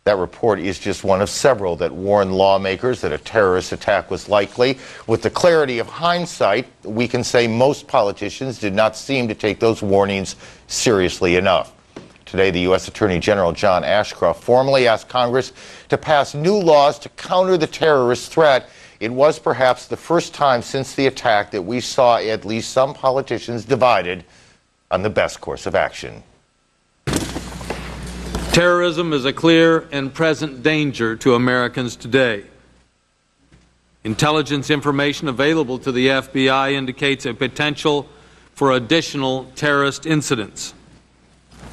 That report is just one of several that warn lawmakers that a terrorist attack was likely. With the clarity of hindsight, we can say most politicians did not seem to take those warnings seriously enough. Today, the U.S. Attorney General John Ashcroft formally asked Congress to pass new laws to counter the terrorist threat. It was perhaps the first time since the attack that we saw at least some politicians divided on the best course of action. Terrorism is a clear and present danger to Americans today. Intelligence information available to the FBI indicates a potential for additional terrorist incidents.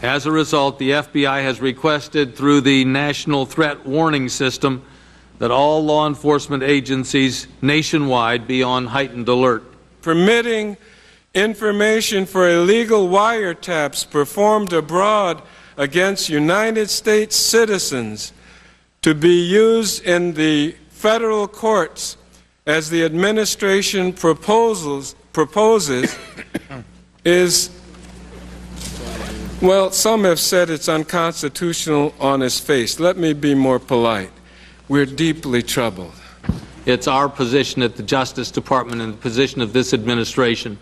As a result, the FBI has requested through the National Threat Warning System that all law enforcement agencies nationwide be on heightened alert. Permitting information for illegal wiretaps performed abroad against United States citizens to be used in the federal courts as the administration proposes is, well, some have said it's unconstitutional on its face. Let me be more polite. We're deeply troubled. It's our position at the Justice Department and the position of this administration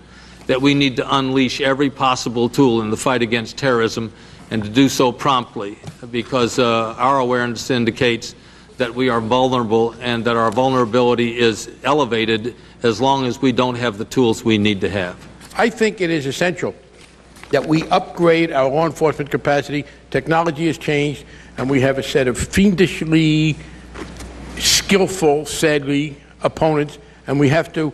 that we need to unleash every possible tool in the fight against terrorism, and to do so promptly, because our awareness indicates that we are vulnerable and that our vulnerability is elevated as long as we don't have the tools we need to have. I think it is essential that we upgrade our law enforcement capacity. Technology has changed, and we have a set of fiendishly skillful, sadly, opponents, and we have to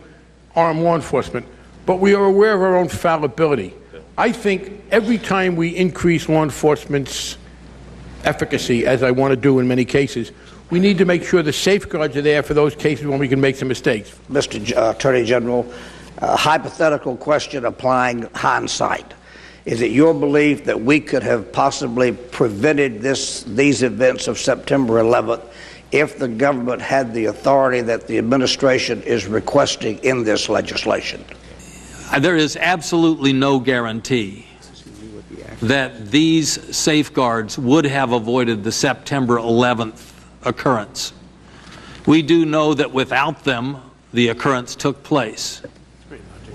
arm law enforcement. But we are aware of our own fallibility. I think every time we increase law enforcement's efficacy, as I want to do in many cases, we need to make sure the safeguards are there for those cases when we can make some mistakes. Mr. Attorney General, a hypothetical question applying hindsight. Is it your belief that we could have possibly prevented these events of September 11th if the government had the authority that the administration is requesting in this legislation? There is absolutely no guarantee that these safeguards would have avoided the September 11th occurrence. We do know that without them, the occurrence took place.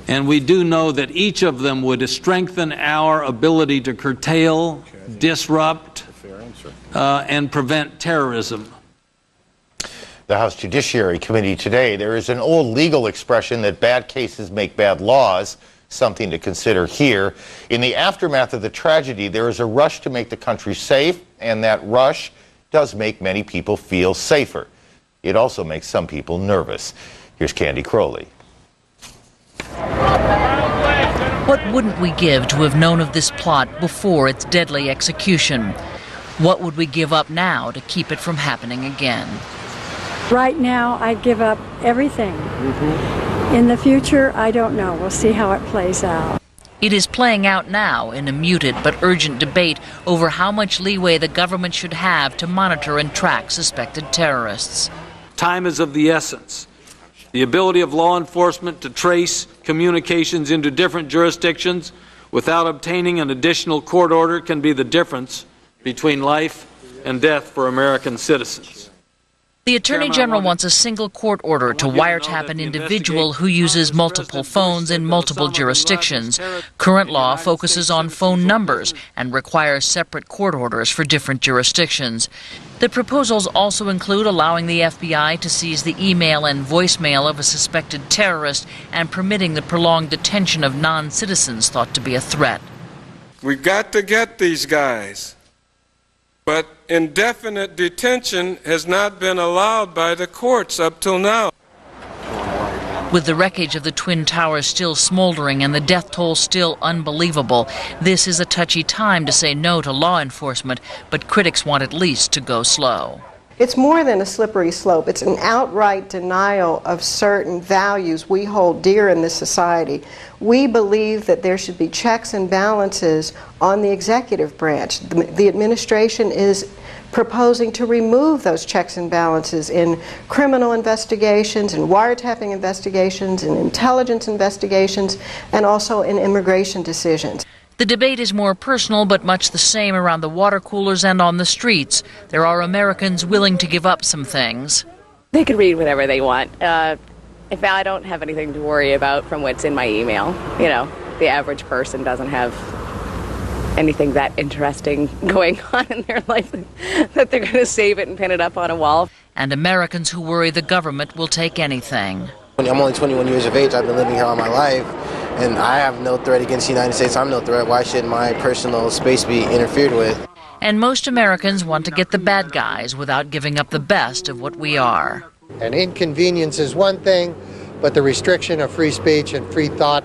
And we do know that each of them would strengthen our ability to curtail, disrupt, and prevent terrorism. The House Judiciary Committee today, there is an old legal expression that bad cases make bad laws, something to consider here. In the aftermath of the tragedy, there is a rush to make the country safe, and that rush does make many people feel safer. It also makes some people nervous. Here's Candy Crowley. What wouldn't we give to have known of this plot before its deadly execution? What would we give up now to keep it from happening again? Right now, I'd give up everything. In the future, I don't know. We'll see how it plays out. It is playing out now in a muted but urgent debate over how much leeway the government should have to monitor and track suspected terrorists. Time is of the essence. The ability of law enforcement to trace communications into different jurisdictions without obtaining an additional court order can be the difference between life and death for American citizens. The Attorney General wants a single court order to wiretap an individual who uses multiple phones in multiple jurisdictions. Current law focuses on phone numbers and requires separate court orders for different jurisdictions. The proposals also include allowing the FBI to seize the email and voicemail of a suspected terrorist and permitting the prolonged detention of non-citizens thought to be a threat. We've got to get these guys. But indefinite detention has not been allowed by the courts up till now. With the wreckage of the Twin Towers still smoldering and the death toll still unbelievable, this is a touchy time to say no to law enforcement, but critics want at least to go slow. It's more than a slippery slope. It's an outright denial of certain values we hold dear in this society. We believe that there should be checks and balances on the executive branch. The administration is proposing to remove those checks and balances in criminal investigations, in wiretapping investigations, in intelligence investigations, and also in immigration decisions. The debate is more personal, but much the same around the water coolers and on the streets. There are Americans willing to give up some things. They can read whatever they want. If I don't have anything to worry about from what's in my email, you know, the average person doesn't have anything that interesting going on in their life that they're going to save it and pin it up on a wall. And Americans who worry the government will take anything. I'm only 21 years of age. I've been living here all my life, and I have no threat against the United States. I'm no threat. Why should my personal space be interfered with? And most Americans want to get the bad guys without giving up the best of what we are. And inconvenience is one thing, but the restriction of free speech and free thought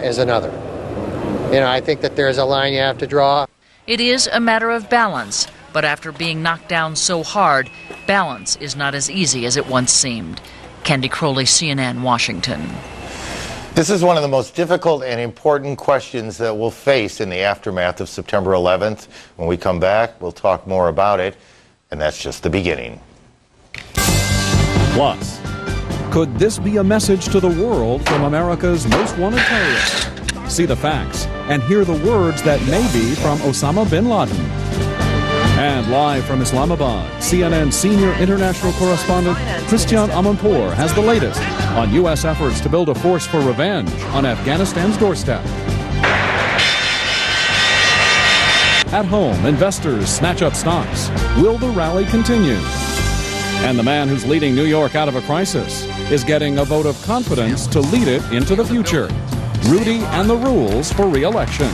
is another. You know, I think that there's a line you have to draw. It is a matter of balance, but after being knocked down so hard, balance is not as easy as it once seemed. Candy Crowley, CNN, Washington. This is one of the most difficult and important questions that we'll face in the aftermath of September 11th. When we come back, we'll talk more about it, and that's just the beginning. Plus, could this be a message to the world from America's most wanted terrorist? See the facts and hear the words that may be from Osama bin Laden. And live from Islamabad, CNN senior international correspondent Christian Amanpour has the latest on U.S. efforts to build a force for revenge on Afghanistan's doorstep. At home, investors snatch up stocks. Will the rally continue? And the man who's leading New York out of a crisis is getting a vote of confidence to lead it into the future. Rudy and the rules for re-election.